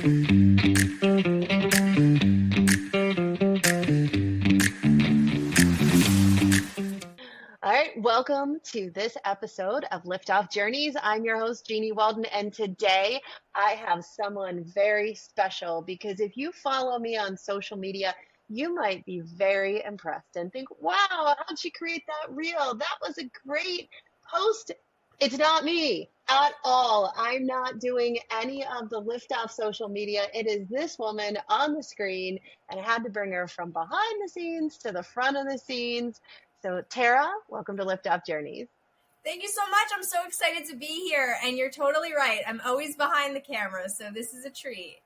All right, welcome to this episode of Liftoff Journeys. I'm your host, Jeannie Walden, and today I have someone very special because if you follow me on social media, you might be very impressed and think, wow, how'd she create that reel? That was a great post. It's not me at all. I'm not doing any of the Liftoff social media. It is this woman on the screen, and I had to bring her from behind the scenes to the front of the scenes. So Tara, welcome to Lift Off Journeys. Thank you so much. I'm so excited to be here. And you're totally right. I'm always behind the camera, so this is a treat.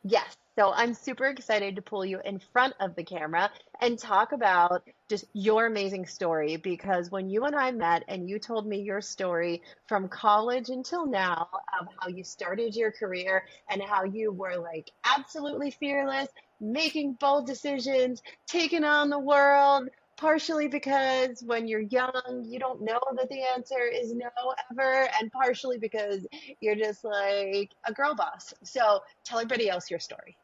Yes, so I'm super excited to pull you in front of the camera and talk about just your amazing story, because when you and I met and you told me your story from college until now of how you started your career and how you were like absolutely fearless, making bold decisions, taking on the world, partially because when you're young, you don't know that the answer is no ever, and partially because you're just like a girl boss. So tell everybody else your story.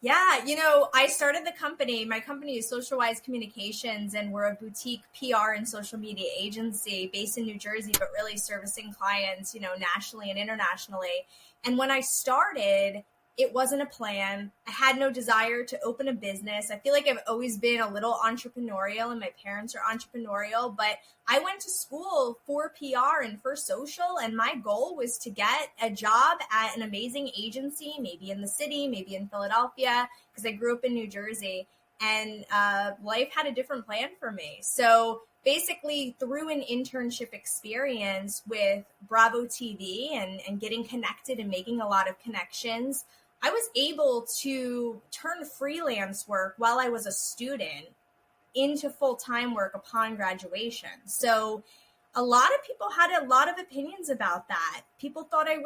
Yeah, I started the company. My company is Socialwise Communications, and we're a boutique PR and social media agency based in New Jersey, but really servicing clients, nationally and internationally. And when I started, it wasn't a plan. I had no desire to open a business. I feel like I've always been a little entrepreneurial, and my parents are entrepreneurial, but I went to school for PR and for social, and my goal was to get a job at an amazing agency, maybe in the city, maybe in Philadelphia, because I grew up in New Jersey, and life had a different plan for me. So basically, through an internship experience with Bravo TV and getting connected and making a lot of connections, I was able to turn freelance work while I was a student into full-time work upon graduation. So a lot of people had a lot of opinions about that. People thought I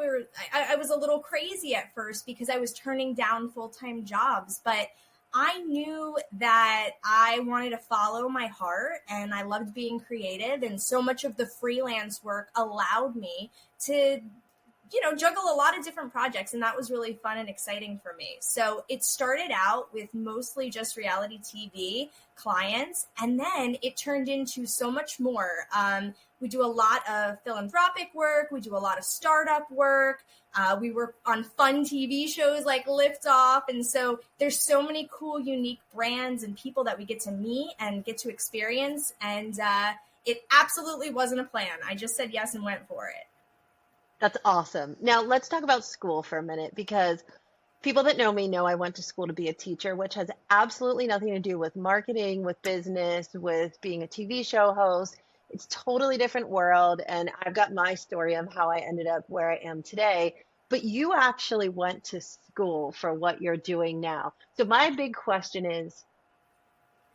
was a little crazy at first because I was turning down full-time jobs, but I knew that I wanted to follow my heart, and I loved being creative. And so much of the freelance work allowed me to juggle a lot of different projects, and that was really fun and exciting for me. So it started out with mostly just reality TV clients, and then it turned into so much more. We do a lot of philanthropic work. We do a lot of startup work. We work on fun TV shows like Liftoff. And so there's so many cool, unique brands and people that we get to meet and get to experience. And it absolutely wasn't a plan. I just said yes and went for it. That's awesome. Now let's talk about school for a minute, because people that know me know I went to school to be a teacher, which has absolutely nothing to do with marketing, with business, with being a TV show host. It's a totally different world. And I've got my story of how I ended up where I am today. But you actually went to school for what you're doing now. So my big question is,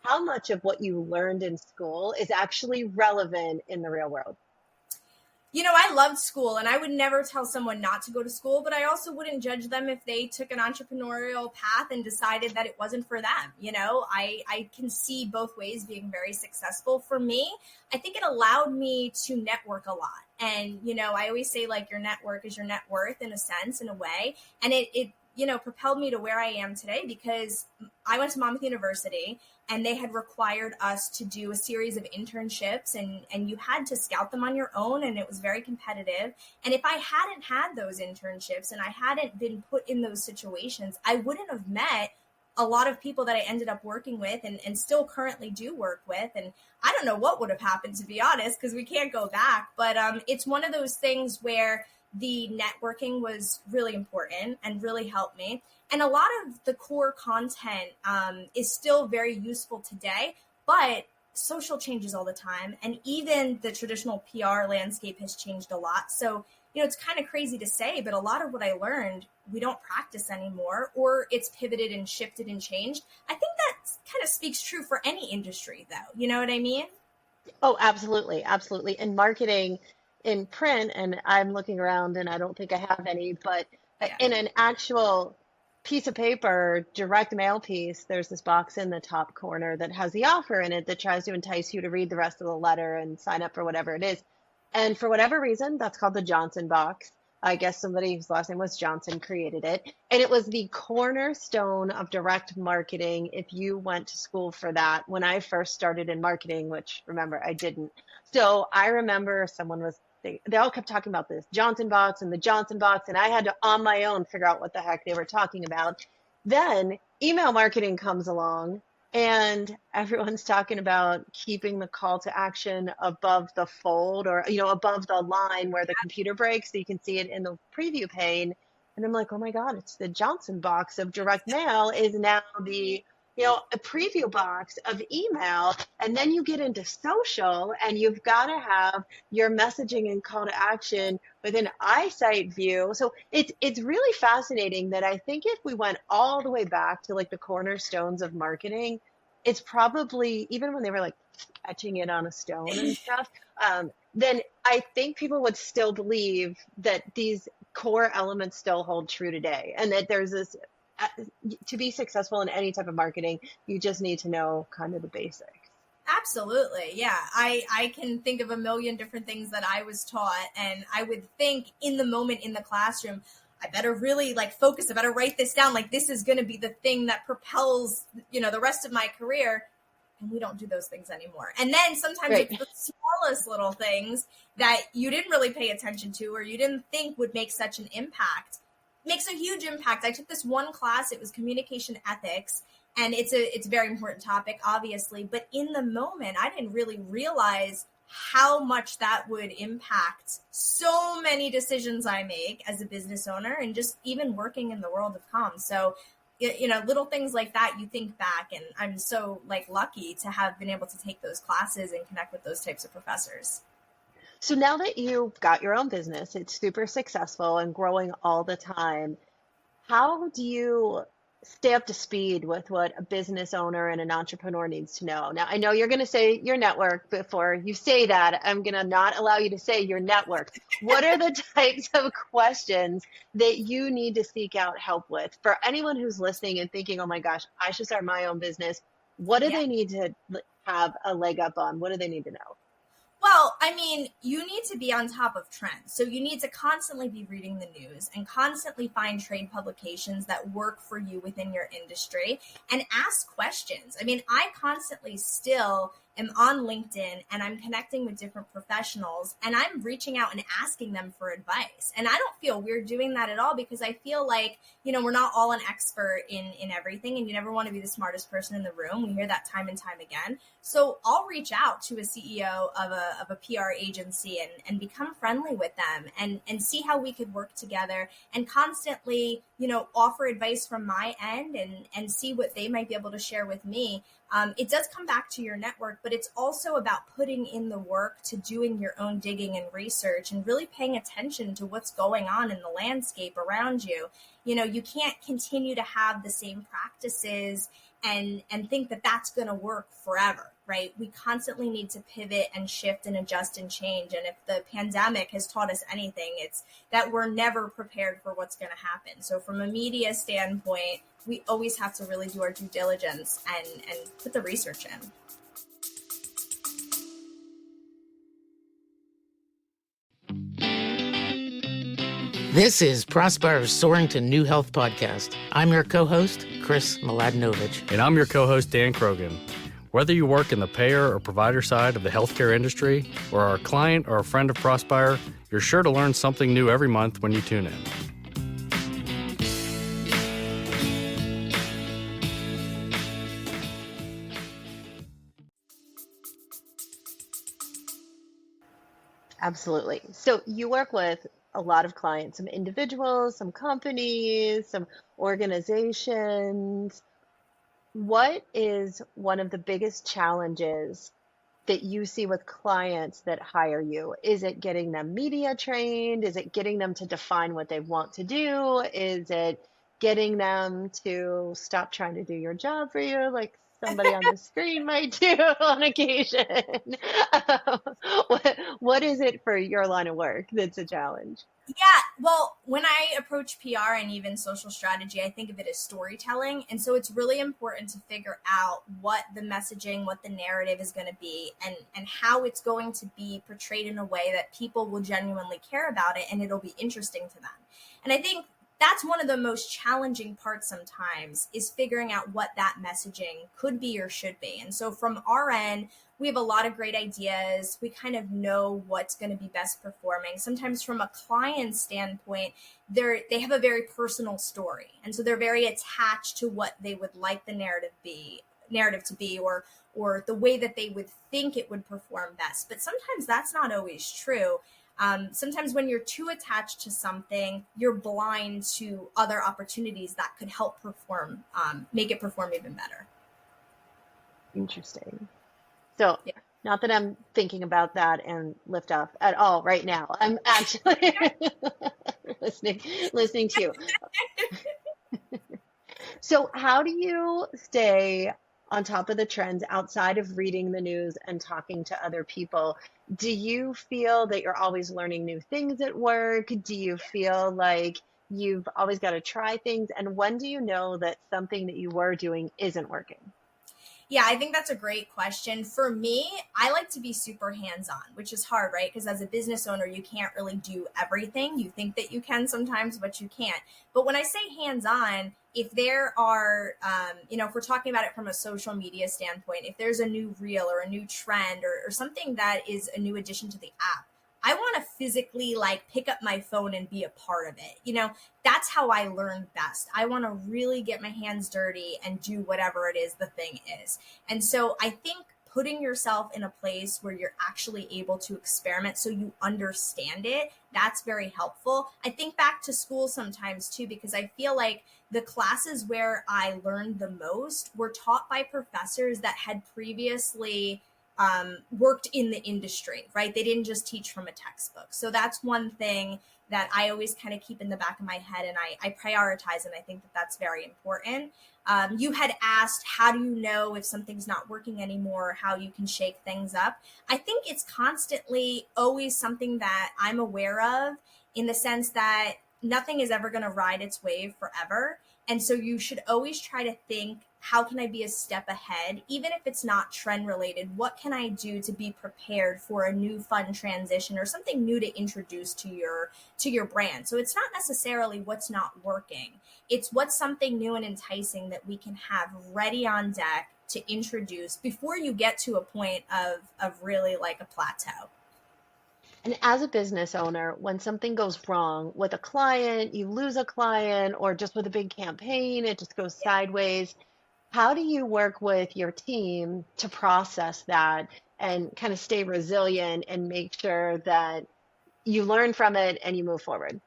how much of what you learned in school is actually relevant in the real world? I loved school, and I would never tell someone not to go to school, but I also wouldn't judge them if they took an entrepreneurial path and decided that it wasn't for them. I can see both ways being very successful. For me, I think it allowed me to network a lot. And, I always say, like, your network is your net worth in a sense, in a way. And it propelled me to where I am today, because I went to Monmouth University, and they had required us to do a series of internships, and you had to scout them on your own, and it was very competitive. And if I hadn't had those internships and I hadn't been put in those situations, I wouldn't have met a lot of people that I ended up working with and still currently do work with. And I don't know what would have happened, to be honest, because we can't go back. But it's one of those things where the networking was really important and really helped me. And a lot of the core content is still very useful today, but social changes all the time. And even the traditional PR landscape has changed a lot. So, it's kind of crazy to say, but a lot of what I learned, we don't practice anymore, or it's pivoted and shifted and changed. I think that kind of speaks true for any industry, though. You know what I mean? Oh, absolutely. Absolutely. In marketing, in print, and I'm looking around and I don't think I have any, but Yeah. in an actual piece of paper, direct mail piece, there's this box in the top corner that has the offer in it that tries to entice you to read the rest of the letter and sign up for whatever it is. And for whatever reason, that's called the Johnson box. I guess somebody whose last name was Johnson created it. And it was the cornerstone of direct marketing if you went to school for that when I first started in marketing, which remember, I didn't. So I remember someone was, they all kept talking about this Johnson box and the Johnson box. And I had to, on my own, figure out what the heck they were talking about. Then email marketing comes along and everyone's talking about keeping the call to action above the fold or, above the line where the computer breaks so you can see it in the preview pane. And I'm like, oh my God, it's the Johnson box of direct mail is now the, a preview box of email. And then you get into social and you've got to have your messaging and call to action within eyesight view. So it's really fascinating that I think if we went all the way back to like the cornerstones of marketing, it's probably even when they were like etching it on a stone and stuff, then I think people would still believe that these core elements still hold true today. And that there's this, to be successful in any type of marketing, you just need to know kind of the basics. Absolutely. Yeah. I can think of a million different things that I was taught. And I would think in the moment in the classroom, I better really focus. I better write this down. This is going to be the thing that propels, the rest of my career. And we don't do those things anymore. And then sometimes Right. It's the smallest little things that you didn't really pay attention to, or you didn't think would make such an impact. It makes a huge impact. I took this one class. It was communication ethics. And it's a very important topic, obviously. But in the moment, I didn't really realize how much that would impact so many decisions I make as a business owner and just even working in the world of comms. So, little things like that, you think back, and I'm so lucky to have been able to take those classes and connect with those types of professors. So now that you've got your own business, it's super successful and growing all the time. How do you stay up to speed with what a business owner and an entrepreneur needs to know? Now, I know you're going to say your network. Before you say that, I'm going to not allow you to say your network. What are the types of questions that you need to seek out help with? For anyone who's listening and thinking, oh my gosh, I should start my own business, what do they need to have a leg up on? What do they need to know? Well, I mean, you need to be on top of trends. So you need to constantly be reading the news and constantly find trade publications that work for you within your industry and ask questions. I mean, I constantly still am on LinkedIn and I'm connecting with different professionals and I'm reaching out and asking them for advice. And I don't feel weird doing that at all because I feel like, we're not all an expert in everything and you never want to be the smartest person in the room. We hear that time and time again. So I'll reach out to a CEO of a PR agency and become friendly with them and see how we could work together and constantly, offer advice from my end and see what they might be able to share with me. It does come back to your network, but it's also about putting in the work to doing your own digging and research and really paying attention to what's going on in the landscape around you. You can't continue to have the same practices and think that that's going to work forever, right? We constantly need to pivot and shift and adjust and change. And if the pandemic has taught us anything, it's that we're never prepared for what's going to happen. So from a media standpoint, we always have to really do our due diligence and put the research in. This is Prospire's Soaring to New Health podcast. I'm your co-host, Chris Mladenovic. And I'm your co-host, Dan Krogan. Whether you work in the payer or provider side of the healthcare industry, or are a client or a friend of Prospire, you're sure to learn something new every month when you tune in. Absolutely. So you work with a lot of clients, some individuals, some companies, some organizations. What is one of the biggest challenges that you see with clients that hire you? Is it getting them media trained? Is it getting them to define what they want to do? Is it getting them to stop trying to do your job for you, like somebody on the screen might do on occasion? What is it for your line of work that's a challenge? Yeah, Well, when I approach PR and even social strategy, I think of it as storytelling. And so it's really important to figure out what the messaging, what the narrative is going to be, and how it's going to be portrayed in a way that people will genuinely care about it and it'll be interesting to them. And I think that's one of the most challenging parts sometimes, is figuring out what that messaging could be or should be. And so from our end, we have a lot of great ideas. We kind of know what's going to be best performing. Sometimes from a client standpoint, they have a very personal story. And so they're very attached to what they would like the narrative to be, or the way that they would think it would perform best. But sometimes that's not always true. Sometimes when you're too attached to something, you're blind to other opportunities that could help make it perform even better. Interesting. So, Yeah. not that I'm thinking about that and lift off at all right now. I'm actually listening to you. So, how do you stay on top of the trends outside of reading the news and talking to other people? Do you feel that you're always learning new things at work? Do you feel like you've always got to try things? And when do you know that something that you were doing isn't working? Yeah, I think that's a great question. For me, I like to be super hands-on, which is hard, right? Because as a business owner, you can't really do everything. You think that you can sometimes, but you can't. But when I say hands-on, if there are, if we're talking about it from a social media standpoint, if there's a new reel or a new trend or something that is a new addition to the app, I want to physically pick up my phone and be a part of it. That's how I learn best. I want to really get my hands dirty and do whatever it is the thing is. And so I think putting yourself in a place where you're actually able to experiment so you understand it, that's very helpful. I think back to school sometimes too, because I feel like the classes where I learned the most were taught by professors that had previously worked in the industry, right? They didn't just teach from a textbook. So that's one thing that I always kind of keep in the back of my head, and I prioritize, and I think that that's very important. You had asked, how do you know if something's not working anymore, how you can shake things up? I think it's constantly always something that I'm aware of, in the sense that nothing is ever going to ride its wave forever. And so you should always try to think, how can I be a step ahead? Even if it's not trend related, what can I do to be prepared for a new fun transition or something new to introduce to your brand? So it's not necessarily what's not working. It's what's something new and enticing that we can have ready on deck to introduce before you get to a point of really like a plateau. And as a business owner, when something goes wrong with a client, you lose a client, or just with a big campaign, it just goes sideways. How do you work with your team to process that and kind of stay resilient and make sure that you learn from it and you move forward?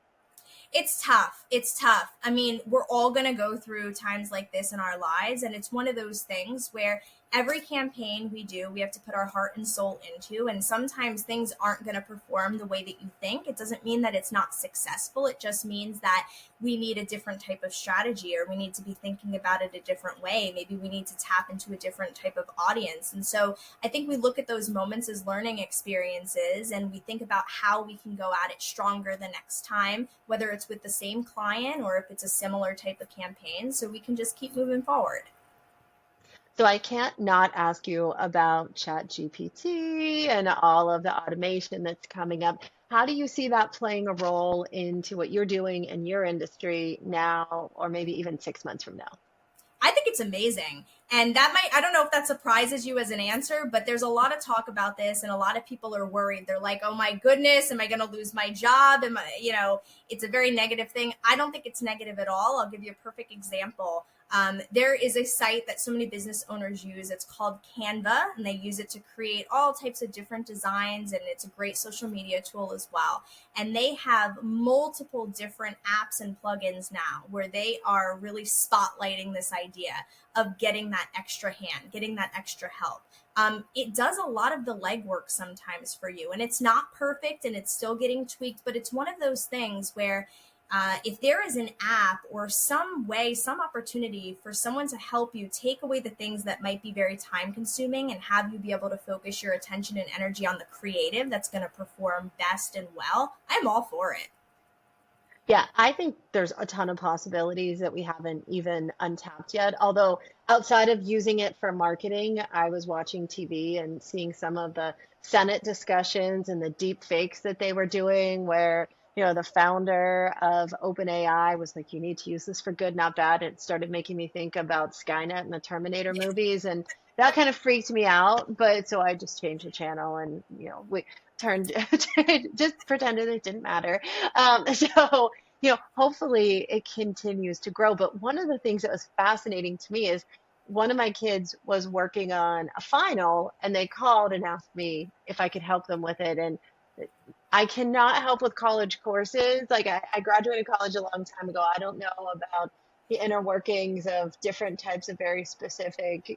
It's tough. It's tough. I mean, we're all going to go through times like this in our lives. And it's one of those things where every campaign we do, we have to put our heart and soul into. And sometimes things aren't going to perform the way that you think. It doesn't mean that it's not successful. It just means that we need a different type of strategy, or we need to be thinking about it a different way. Maybe we need to tap into a different type of audience. And so I think we look at those moments as learning experiences, and we think about how we can go at it stronger the next time, whether it's with the same client or if it's a similar type of campaign, so we can just keep moving forward. So I can't not ask you about ChatGPT and all of the automation that's coming up. How do you see that playing a role into what you're doing in your industry now, or maybe even 6 months from now? I think it's amazing. And I don't know if that surprises you as an answer, but there's a lot of talk about this and a lot of people are worried. They're like, oh my goodness, am I going to lose my job? It's a very negative thing. I don't think it's negative at all. I'll give you a perfect example. There is a site that so many business owners use. It's called Canva, and they use it to create all types of different designs, and it's a great social media tool as well. And they have multiple different apps and plugins now where they are really spotlighting this idea of getting that extra hand, getting that extra help. It does a lot of the legwork sometimes for you, and it's not perfect and it's still getting tweaked, but it's one of those things where if there is an app or some way, some opportunity for someone to help you take away the things that might be very time consuming and have you be able to focus your attention and energy on the creative that's going to perform best and well, I'm all for it. Yeah, I think there's a ton of possibilities that we haven't even untapped yet. Although outside of using it for marketing, I was watching TV and seeing some of the Senate discussions and the deep fakes that they were doing, where, the founder of OpenAI was like, you need to use this for good, not bad. It started making me think about Skynet and the Terminator movies, and that kind of freaked me out. But so I just changed the channel and, we turned, just pretended it didn't matter. So hopefully it continues to grow. But one of the things that was fascinating to me is one of my kids was working on a final and they called and asked me if I could help them with it. And I cannot help with college courses. Like I graduated college a long time ago. I don't know about the inner workings of different types of very specific,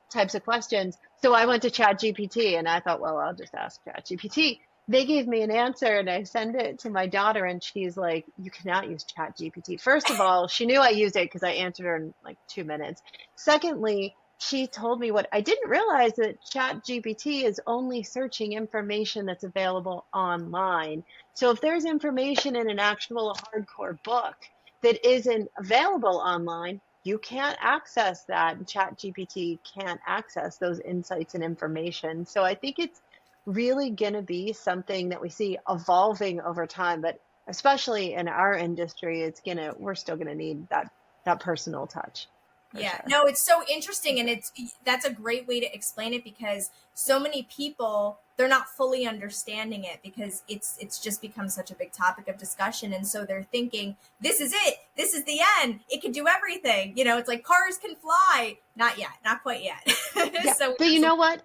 types of questions. So I went to ChatGPT and I thought, well, I'll just ask ChatGPT. They gave me an answer and I sent it to my daughter and she's like, you cannot use ChatGPT. First of all, she knew I used it because I answered her in like 2 minutes. Secondly, she told me what I didn't realize, that ChatGPT is only searching information that's available online. So if there's information in an actual hardcore book that isn't available online, you can't access that. ChatGPT can't access those insights and information. So I think it's really going to be something that we see evolving over time, but especially in our industry, we're still going to need that personal touch. Yeah, sure. No, it's so interesting. And that's a great way to explain it, because so many people, they're not fully understanding it because it's just become such a big topic of discussion. And so they're thinking, this is it. This is the end. It can do everything. It's like cars can fly. Not yet. Not quite yet. Yeah. So, but you know what?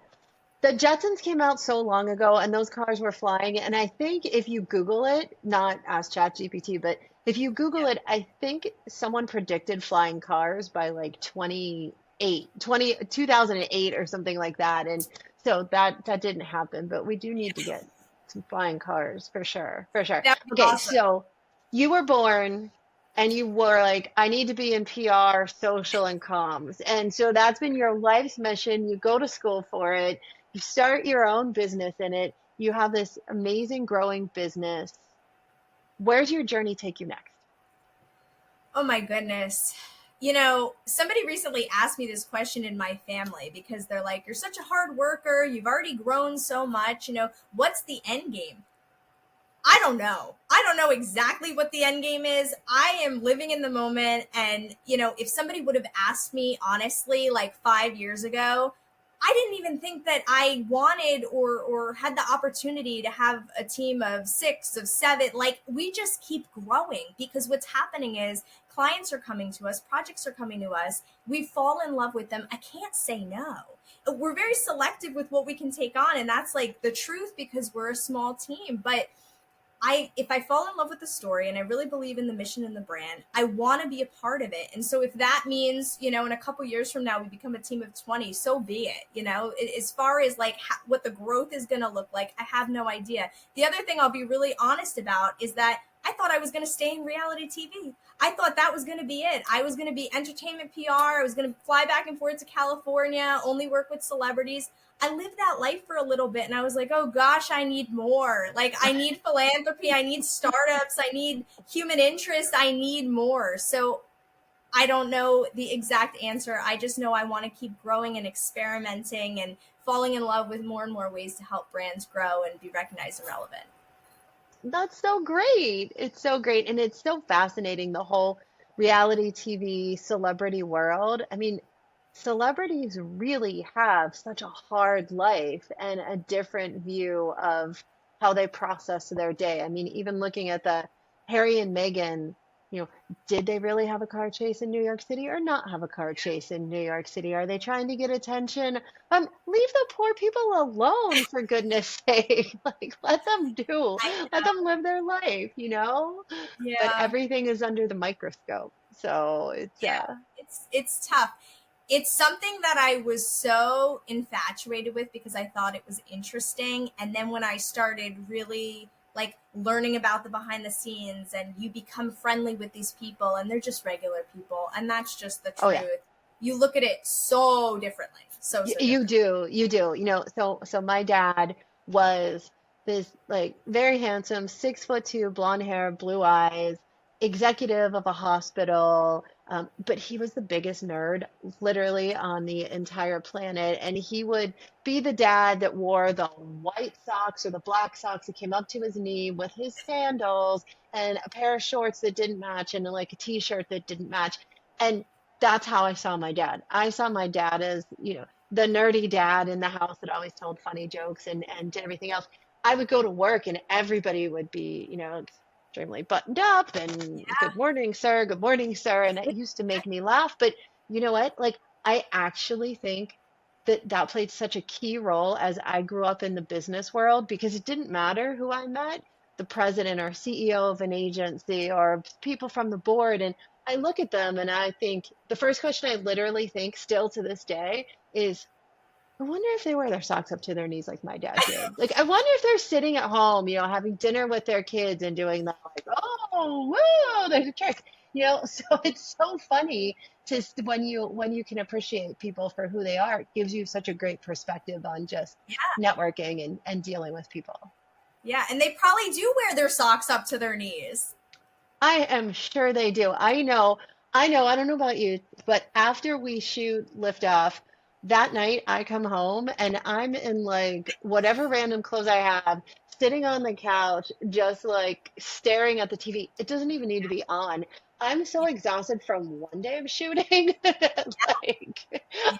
The Jetsons came out so long ago and those cars were flying. And I think if you Google it, not ask ChatGPT, but if you Google it, I think someone predicted flying cars by like 2008 or something like that. And so that didn't happen, but we do need to get some flying cars for sure. For sure. That would be Okay. awesome. So you were born and you were like, I need to be in PR, social, and comms. And so that's been your life's mission. You go to school for it. You start your own business in it. You have this amazing growing business. Where's your journey take you next? Oh my goodness. Somebody recently asked me this question in my family, because they're like, you're such a hard worker. You've already grown so much. What's the end game? I don't know. I don't know exactly what the end game is. I am living in the moment. And, if somebody would have asked me honestly, like 5 years ago, I didn't even think that I wanted or had the opportunity to have a team of 6, of 7. Like, we just keep growing, because what's happening is clients are coming to us, projects are coming to us. We fall in love with them. I can't say no. We're very selective with what we can take on. And that's like the truth, because we're a small team. But if I fall in love with the story and I really believe in the mission and the brand, I want to be a part of it. And so if that means, in a couple years from now, we become a team of 20, so be it. As far as like what the growth is going to look like, I have no idea. The other thing I'll be really honest about is that I thought I was going to stay in reality TV. I thought that was going to be it. I was going to be entertainment PR. I was going to fly back and forth to California, only work with celebrities. I lived that life for a little bit and I was like, oh gosh, I need more. Like, I need philanthropy. I need startups. I need human interest. I need more. So I don't know the exact answer. I just know I want to keep growing and experimenting and falling in love with more and more ways to help brands grow and be recognized and relevant. That's so great. It's so great. And it's so fascinating, the whole reality TV celebrity world. I mean, celebrities really have such a hard life and a different view of how they process their day. I mean, even looking at the Harry and Meghan, did they really have a car chase in New York City or not have a car chase in New York City? Are they trying to get attention? Leave the poor people alone, for goodness sake. Like, let them let them live their life, Yeah. But everything is under the microscope. So it's tough. It's something that I was so infatuated with because I thought it was interesting. And then when I started really like learning about the behind the scenes, and you become friendly with these people and they're just regular people. And that's just the truth. Oh, yeah. You look at it so differently. So you do. So my dad was this like very handsome, 6'2", blonde hair, blue eyes, executive of a hospital, but he was the biggest nerd literally on the entire planet. And he would be the dad that wore the white socks or the black socks that came up to his knee with his sandals and a pair of shorts that didn't match and like a t-shirt that didn't match. And that's how I saw my dad. I saw my dad as, the nerdy dad in the house that always told funny jokes and did everything else. I would go to work and everybody would be, extremely buttoned up and good morning, sir. Good morning, sir. And it used to make me laugh. But you know what? Like, I actually think that played such a key role as I grew up in the business world, because it didn't matter who I met, the president or CEO of an agency or people from the board. And I look at them and I think the first question I literally think still to this day is, I wonder if they wear their socks up to their knees like my dad did. Like, I wonder if they're sitting at home, having dinner with their kids and doing that, like, oh, woo, there's a trick, So it's so funny when you can appreciate people for who they are. It gives you such a great perspective on just networking and dealing with people. Yeah, and they probably do wear their socks up to their knees. I am sure they do. I know. I don't know about you, but after we shoot Liftoff, that night I come home and I'm in like whatever random clothes I have, sitting on the couch, just like staring at the TV. It doesn't even need to be on. I'm so exhausted from one day of shooting. Like,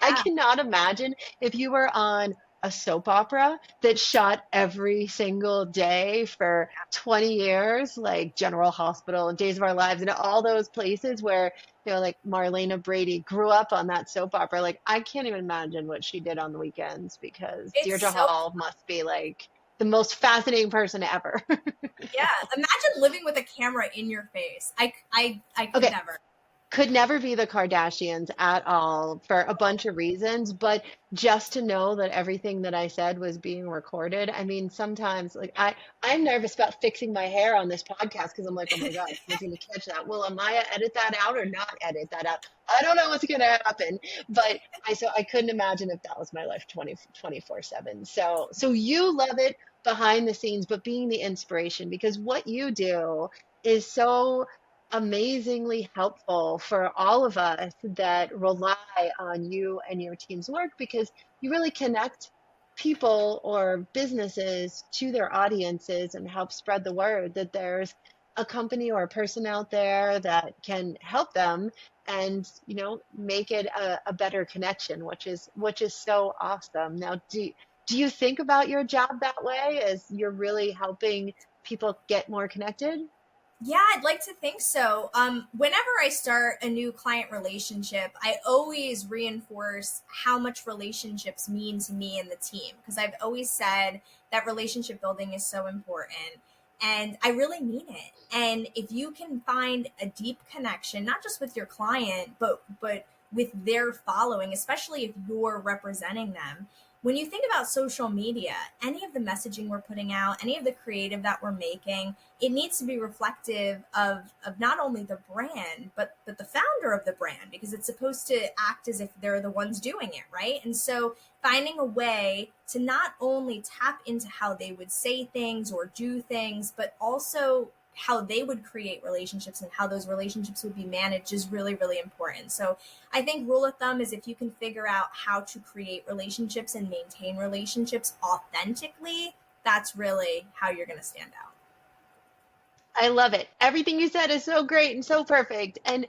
I cannot imagine if you were on a soap opera that shot every single day for 20 years, like General Hospital and Days of Our Lives and all those places where, like Marlena Brady grew up on that soap opera. Like, I can't even imagine what she did on the weekends, because Deirdre Hall must be like the most fascinating person ever. Yeah. Imagine living with a camera in your face. I could never. Could never be the Kardashians at all for a bunch of reasons, but just to know that everything that I said was being recorded. I mean, sometimes like I'm nervous about fixing my hair on this podcast because I'm like, oh my God, who's going to catch that? Will Amaya edit that out or not edit that out? I don't know what's going to happen, but I couldn't imagine if that was my life 24/7. So you love it behind the scenes, but being the inspiration, because what you do is so amazingly helpful for all of us that rely on you and your team's work, because you really connect people or businesses to their audiences and help spread the word that there's a company or a person out there that can help them and make it a better connection, which is so awesome. Now, do you think about your job that way, as you're really helping people get more connected? Yeah, I'd like to think so. Whenever I start a new client relationship, I always reinforce how much relationships mean to me and the team, because I've always said that relationship building is so important, and I really mean it. And if you can find a deep connection, not just with your client, but with their following, especially if you're representing them. When you think about social media, any of the messaging we're putting out, any of the creative that we're making, it needs to be reflective of not only the brand, but the founder of the brand, because it's supposed to act as if they're the ones doing it, right? And so finding a way to not only tap into how they would say things or do things, but also how they would create relationships and how those relationships would be managed is really, really important. So I think rule of thumb is if you can figure out how to create relationships and maintain relationships authentically, that's really how you're going to stand out. I love it. Everything you said is so great and so perfect. And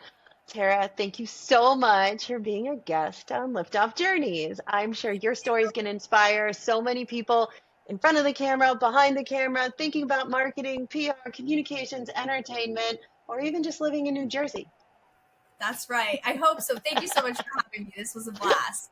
Tara, thank you so much for being a guest on Liftoff Journeys. I'm sure your story is going to inspire so many people in front of the camera, behind the camera, thinking about marketing, PR, communications, entertainment, or even just living in New Jersey. That's right. I hope so. Thank you so much for having me. This was a blast.